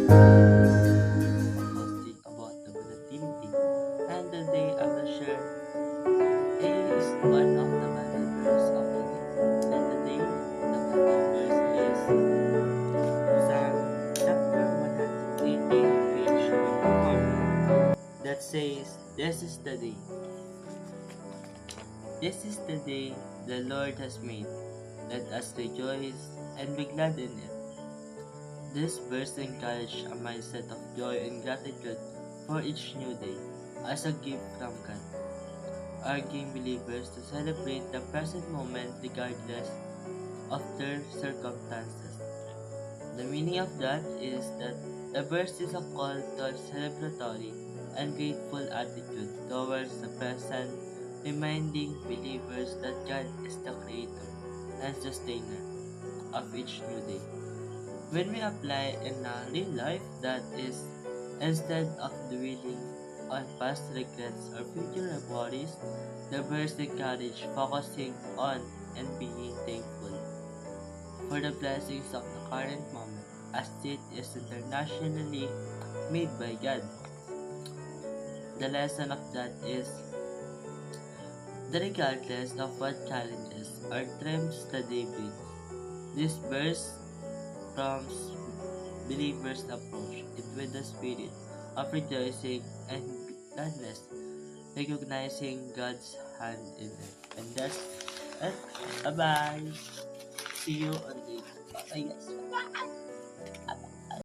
Posting about the volatility, and today I will share is one of the Bible verse of the day. And today the Bible verse is Psalm chapter 118, page 24, that says, This is the day the Lord has made. Let us rejoice and be glad in it. This verse encourages a mindset of joy and gratitude for each new day as a gift from God, urging believers to celebrate the present moment regardless of their circumstances. The meaning of that is that the verse is a call to a celebratory and grateful attitude towards the present, reminding believers that God is the creator and sustainer of each new day. When we apply in our real life, that is, instead of dwelling on past regrets or future worries, the verse encourage focusing on and being thankful for the blessings of the current moment, as it is internationally made by God. The lesson of that is that regardless of what challenges or triumphs the day brings, this verse prompts believers approach it with the spirit of rejoicing and gladness, recognizing God's hand in it. And that's it. Bye bye. See you on the. Bye guys.